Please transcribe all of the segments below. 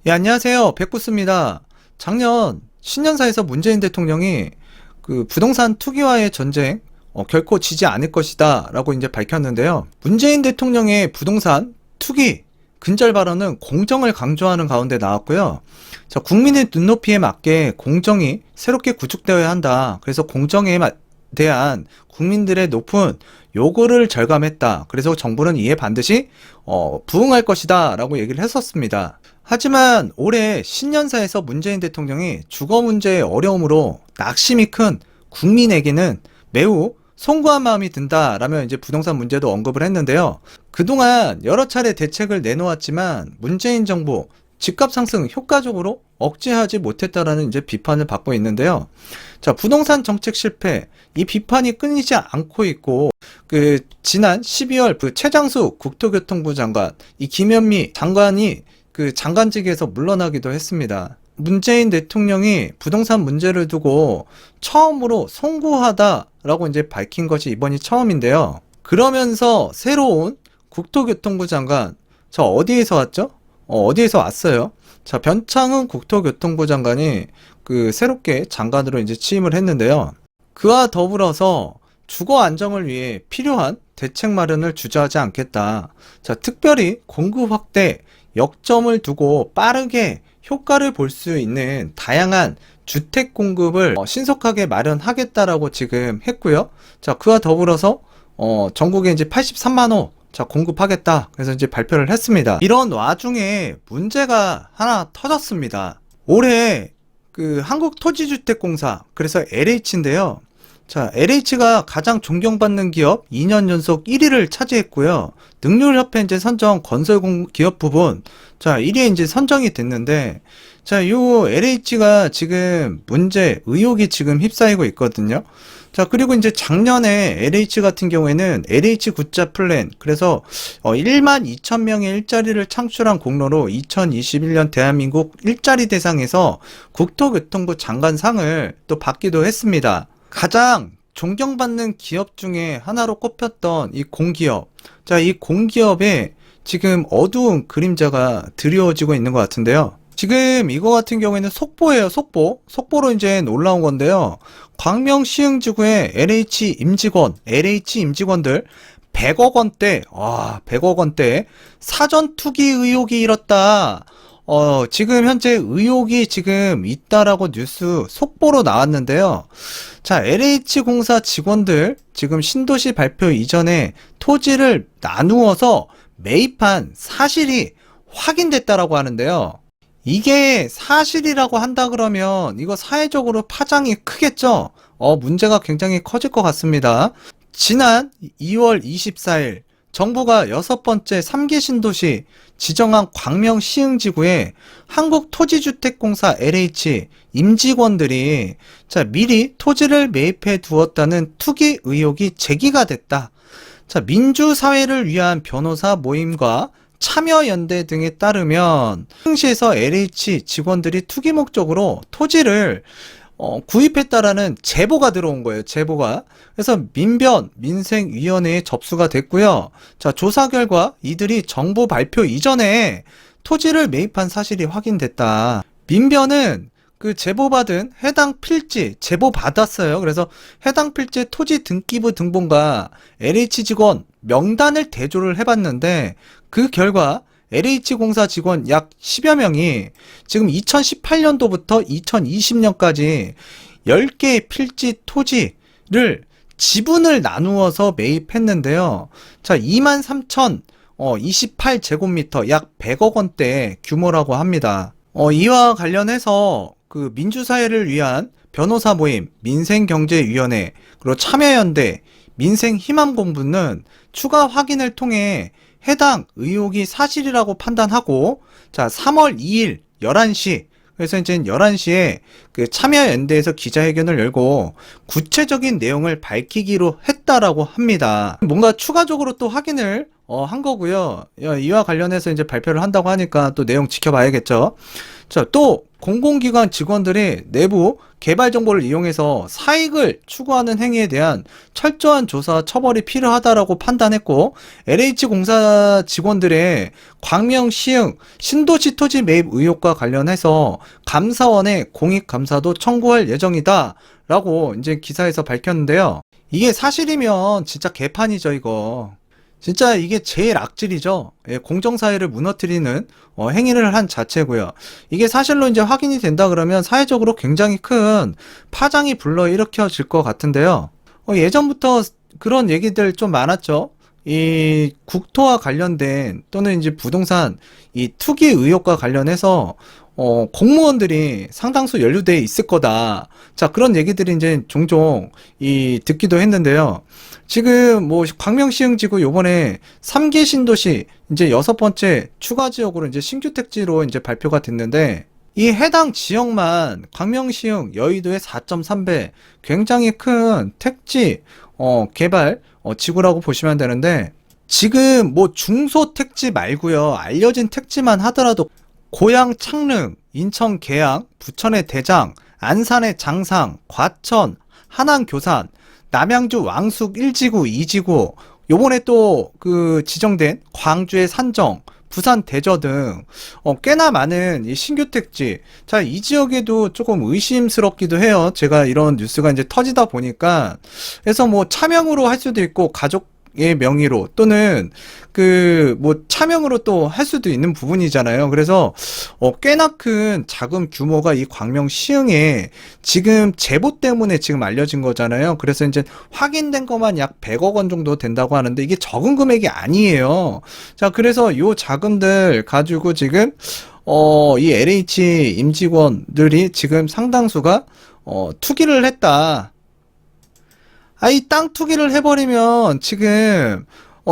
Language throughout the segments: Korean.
예, 안녕하세요. 백구스입니다. 작년 신년사에서 문재인 대통령이 그 부동산 투기와의 전쟁 결코 지지 않을 것이다 라고 이제 밝혔는데요. 문재인 대통령의 부동산 투기 근절 발언은 공정을 강조하는 가운데 나왔고요. 자, 국민의 눈높이에 맞게 공정이 새롭게 구축되어야 한다. 그래서 공정에 대한 국민들의 높은 요구를 절감했다. 그래서 정부는 이에 반드시 부응할 것이다 라고 얘기를 했었습니다. 하지만 올해 신년사에서 문재인 대통령이 주거 문제의 어려움으로 낙심이 큰 국민에게는 매우 송구한 마음이 든다라며 이제 부동산 문제도 언급을 했는데요. 그동안 여러 차례 대책을 내놓았지만 문재인 정부 집값 상승 효과적으로 억제하지 못했다라는 이제 비판을 받고 있는데요. 자, 부동산 정책 실패, 이 비판이 끊이지 않고 있고, 지난 12월 최장수 국토교통부 장관, 이 김현미 장관이 장관직에서 물러나기도 했습니다. 문재인 대통령이 부동산 문제를 두고 처음으로 송구하다라고 이제 밝힌 것이 이번이 처음인데요. 그러면서 새로운 국토교통부 장관, 저 어디에서 왔죠? 어디에서 왔어요? 자, 변창흠 국토교통부 장관이 새롭게 장관으로 이제 취임을 했는데요. 그와 더불어서 주거 안정을 위해 필요한 대책 마련을 주저하지 않겠다. 자, 특별히 공급 확대 역점을 두고 빠르게 효과를 볼 수 있는 다양한 주택 공급을 신속하게 마련하겠다라고 지금 했고요. 자, 그와 더불어서 전국에 이제 83만 호 자, 공급하겠다. 그래서 이제 발표를 했습니다. 이런 와중에 문제가 하나 터졌습니다. 올해 한국토지주택공사, 그래서 LH인데요. 자, LH가 가장 존경받는 기업 2년 연속 1위를 차지했고요. 능률협회 이제 선정 건설기업 부분, 자, 1위에 이제 선정이 됐는데, 자, 요 LH가 지금 의혹이 지금 휩싸이고 있거든요. 자, 그리고 이제 작년에 LH 같은 경우에는 LH 굿자 플랜, 그래서 1만 2천 명의 일자리를 창출한 공로로 2021년 대한민국 일자리 대상에서 국토교통부 장관상을 또 받기도 했습니다. 가장 존경받는 기업 중에 하나로 꼽혔던 이 공기업. 자, 이 공기업에 지금 어두운 그림자가 드리워지고 있는 것 같은데요. 지금 이거 같은 경우에는 속보예요, 속보. 속보로 이제 올라온 건데요. 광명 시흥지구의 LH 임직원들 100억 원대, 100억 원대 사전 투기 의혹이 일었다. 지금 현재 의혹이 지금 있다라고 뉴스 속보로 나왔는데요. 자, LH공사 직원들 지금 신도시 발표 이전에 토지를 나누어서 매입한 사실이 확인됐다라고 하는데요. 이게 사실이라고 한다 그러면 이거 사회적으로 파장이 크겠죠? 문제가 굉장히 커질 것 같습니다. 지난 2월 24일 정부가 6번째 3기 신도시 지정한 광명 시흥지구에 한국토지주택공사 LH 임직원들이 자, 미리 토지를 매입해 두었다는 투기 의혹이 제기가 됐다. 자, 민주사회를 위한 변호사 모임과 참여연대 등에 따르면 시에서 LH 직원들이 투기 목적으로 토지를 구입했다라는 제보가 들어온 거예요. 제보가. 그래서 민생위원회에 접수가 됐고요. 자, 조사 결과 이들이 정부 발표 이전에 토지를 매입한 사실이 확인됐다. 민변은 제보받은 해당 필지 제보받았어요. 그래서 해당 필지 토지 등기부 등본과 LH 직원 명단을 대조를 해봤는데 그 결과 LH공사 직원 약 10여 명이 지금 2018년도부터 2020년까지 10개의 필지 토지를 지분을 나누어서 매입했는데요. 자, 23,028제곱미터 약 100억 원대 규모라고 합니다. 이와 관련해서 민주사회를 위한 변호사 모임, 민생경제위원회, 그리고 참여연대, 민생희망공부는 추가 확인을 통해 해당 의혹이 사실이라고 판단하고, 자, 3월 2일 11시, 그래서 이제 11시에 참여연대에서 기자회견을 열고 구체적인 내용을 밝히기로 했다라고 합니다. 뭔가 추가적으로 또 확인을 한 거고요. 이와 관련해서 이제 발표를 한다고 하니까 또 내용 지켜봐야겠죠. 자, 또 공공기관 직원들이 내부 개발 정보를 이용해서 사익을 추구하는 행위에 대한 철저한 조사 처벌이 필요하다라고 판단했고, LH공사 직원들의 광명 시흥 신도시 토지 매입 의혹과 관련해서 감사원에 공익감사도 청구할 예정이다 라고 이제 기사에서 밝혔는데요. 이게 사실이면 진짜 개판이죠, 이거. 진짜 이게 제일 악질이죠. 예, 공정사회를 무너뜨리는 행위를 한 자체고요. 이게 사실로 이제 확인이 된다 그러면 사회적으로 굉장히 큰 파장이 불러일으켜질 것 같은데요. 예전부터 그런 얘기들 좀 많았죠. 이 국토와 관련된 또는 이제 부동산 이 투기 의혹과 관련해서 공무원들이 상당수 연루돼 있을 거다. 자, 그런 얘기들이 이제 종종 듣기도 했는데요. 지금 뭐 광명시흥지구 요번에 3기 신도시 이제 6번째 추가 지역으로 이제 신규 택지로 이제 발표가 됐는데, 이 해당 지역만 광명시흥 여의도의 4.3배 굉장히 큰 택지 개발 지구라고 보시면 되는데, 지금 뭐 중소 택지 말고요, 알려진 택지만 하더라도 고양 창릉, 인천 계양, 부천의 대장, 안산의 장상, 과천, 하남 교산, 남양주 왕숙 1지구, 2지구, 요번에 또 그 지정된 광주의 산정, 부산 대저 등 꽤나 많은 이 신규 택지. 자, 이 지역에도 조금 의심스럽기도 해요. 제가 이런 뉴스가 이제 터지다 보니까. 그래서 뭐 차명으로 할 수도 있고 가족의 명의로 또는 그 뭐 차명으로 또 할 수도 있는 부분이잖아요. 그래서 꽤나 큰 자금 규모가 이 광명 시흥에 지금 제보 때문에 지금 알려진 거잖아요. 그래서 이제 확인된 것만 약 100억 원 정도 된다고 하는데 이게 적은 금액이 아니에요. 자, 그래서 요 자금들 가지고 지금 이 LH 임직원들이 지금 상당수가 투기를 했다. 이 땅 투기를 해버리면 지금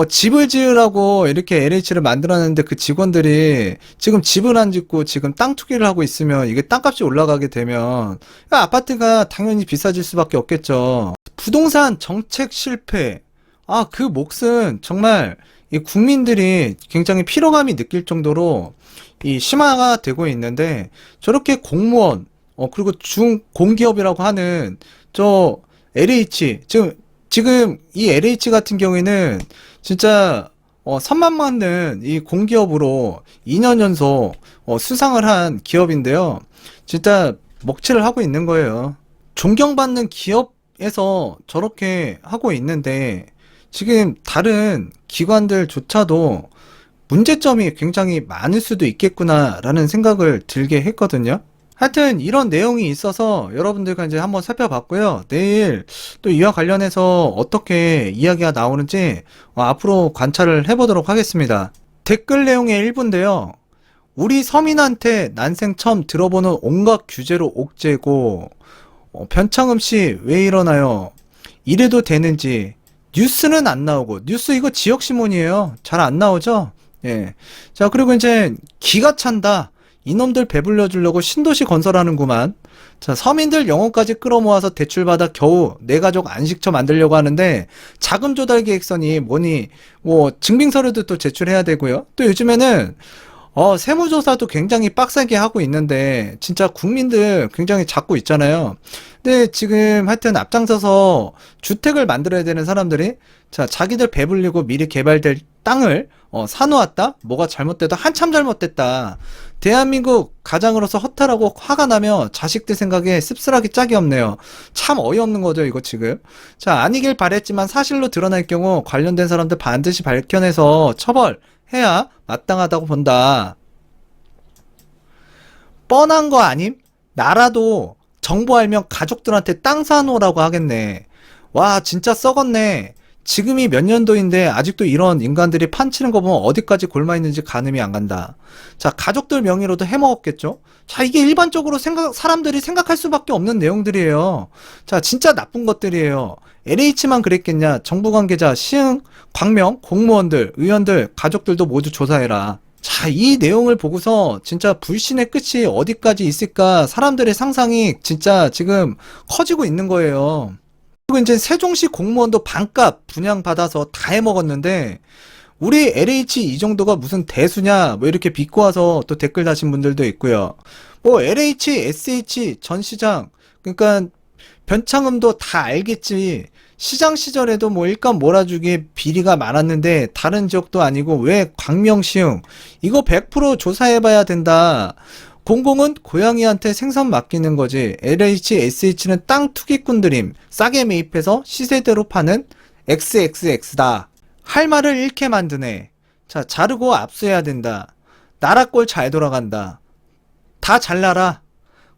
집을 지으라고 이렇게 LH를 만들었는데 그 직원들이 지금 집을 안 짓고 지금 땅 투기를 하고 있으면 이게 땅값이 올라가게 되면 아파트가 당연히 비싸질 수밖에 없겠죠. 부동산 정책 실패. 그 몫은 정말 이 국민들이 굉장히 피로감이 느낄 정도로 이 심화가 되고 있는데, 저렇게 공무원, 그리고 중공기업이라고 하는 저 LH, 지금 이 LH 같은 경우에는 진짜 선만 맞는 이 공기업으로 2년 연속 수상을 한 기업인데요. 진짜 먹칠을 하고 있는 거예요. 존경받는 기업에서 저렇게 하고 있는데 지금 다른 기관들조차도 문제점이 굉장히 많을 수도 있겠구나라는 생각을 들게 했거든요. 하여튼 이런 내용이 있어서 여러분들과 이제 한번 살펴봤고요. 내일 또 이와 관련해서 어떻게 이야기가 나오는지 앞으로 관찰을 해보도록 하겠습니다. 댓글 내용의 일부인데요. 우리 서민한테 난생 처음 들어보는 온갖 규제로 옥죄고, 변창흠씨 왜 이러나요? 이래도 되는지. 뉴스는 안 나오고, 뉴스 이거 지역신문이에요. 잘 안 나오죠? 예. 자, 그리고 이제 기가 찬다. 이놈들 배불려 주려고 신도시 건설하는구만. 자, 서민들 영혼까지 끌어모아서 대출받아 겨우 내 가족 안식처 만들려고 하는데, 자금 조달 계획서니 뭐니 뭐 증빙서류도 또 제출해야 되고요. 또 요즘에는 세무조사도 굉장히 빡세게 하고 있는데 진짜 국민들 굉장히 잡고 있잖아요. 근데 지금 하여튼 앞장서서 주택을 만들어야 되는 사람들이 자, 자기들 배불리고 미리 개발될 땅을 사놓았다? 뭐가 잘못돼도 한참 잘못됐다. 대한민국 가장으로서 허탈하고 화가 나며 자식들 생각에 씁쓸하기 짝이 없네요. 참 어이없는 거죠, 이거 지금. 자, 아니길 바랬지만 사실로 드러날 경우 관련된 사람들 반드시 밝혀내서 처벌해야 마땅하다고 본다. 뻔한 거 아님? 나라도 정보 알면 가족들한테 땅 사놓으라고 하겠네. 와, 진짜 썩었네. 지금이 몇 년도인데 아직도 이런 인간들이 판치는 거 보면 어디까지 골마 있는지 가늠이 안 간다. 자, 가족들 명의로도 해먹었겠죠? 자, 이게 일반적으로 사람들이 생각할 수밖에 없는 내용들이에요. 자, 진짜 나쁜 것들이에요. LH만 그랬겠냐? 정부 관계자, 시흥, 광명, 공무원들, 의원들, 가족들도 모두 조사해라. 자, 이 내용을 보고서 진짜 불신의 끝이 어디까지 있을까? 사람들의 상상이 진짜 지금 커지고 있는 거예요. 그리고 이제 세종시 공무원도 반값 분양받아서 다 해먹었는데, 우리 LH 이 정도가 무슨 대수냐? 뭐 이렇게 비꼬아서 또 댓글 다신 분들도 있고요. 뭐 LH, SH 전 시장, 그러니까 변창흠도 다 알겠지. 시장 시절에도 뭐 일감 몰아주기에 비리가 많았는데 다른 지역도 아니고 왜 광명시흥 이거 100% 조사해봐야 된다. 공공은 고양이한테 생선 맡기는 거지. LH, SH는 땅 투기꾼들임. 싸게 매입해서 시세대로 파는 XXX다. 할 말을 잃게 만드네. 자, 자르고 압수해야 된다. 나라 꼴 잘 돌아간다. 다 잘라라.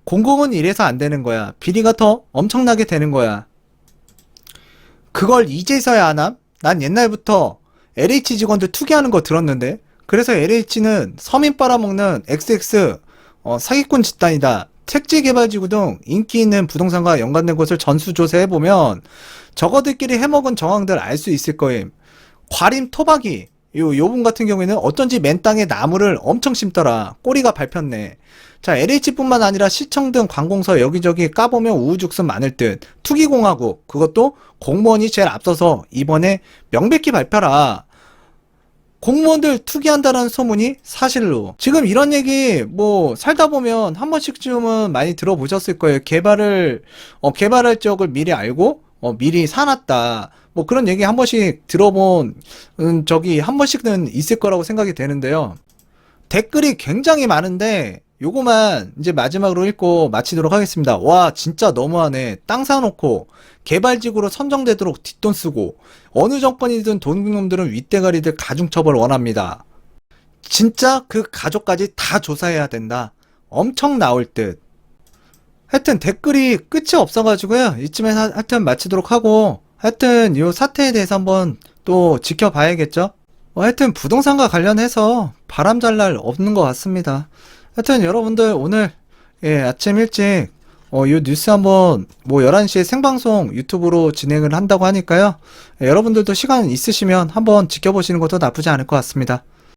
공공은 이래서 안 되는 거야. 비리가 더 엄청나게 되는 거야. 그걸 이제서야 하나? 난 옛날부터 LH 직원들 투기하는 거 들었는데. 그래서 LH는 서민 빨아먹는 XX 사기꾼 집단이다. 택지개발지구 등 인기 있는 부동산과 연관된 곳을 전수조사해보면 저거들끼리 해먹은 정황들 알 수 있을 거임. 과림 토박이. 요분 같은 경우에는 어쩐지 맨 땅에 나무를 엄청 심더라. 꼬리가 밟혔네. 자, LH뿐만 아니라 시청 등 관공서 여기저기 까보면 우후죽순 많을 듯. 투기공화국. 그것도 공무원이 제일 앞서서 이번에 명백히 발표라. 공무원들 투기한다는 소문이 사실로. 지금 이런 얘기 뭐 살다 보면 한 번씩쯤은 많이 들어보셨을 거예요. 개발할 지역을 미리 알고 미리 사놨다. 뭐 그런 얘기 한 번씩 들어본 적이 한 번씩은 있을 거라고 생각이 되는데요. 댓글이 굉장히 많은데 요거만 이제 마지막으로 읽고 마치도록 하겠습니다. 와, 진짜 너무하네. 땅 사놓고 개발지구로 선정되도록 뒷돈 쓰고 어느 정권이든 도둑놈들은 윗대가리들 가중처벌 원합니다. 진짜 그 가족까지 다 조사해야 된다. 엄청 나올 듯. 하여튼 댓글이 끝이 없어가지고요. 이쯤에서 하여튼 마치도록 하고, 하여튼 이 사태에 대해서 한번 또 지켜봐야겠죠. 하여튼 부동산과 관련해서 바람 잘 날 없는 것 같습니다. 하여튼 여러분들 오늘 아침 일찍 이 뉴스 한번 뭐 11시에 생방송 유튜브로 진행을 한다고 하니까요. 여러분들도 시간 있으시면 한번 지켜보시는 것도 나쁘지 않을 것 같습니다.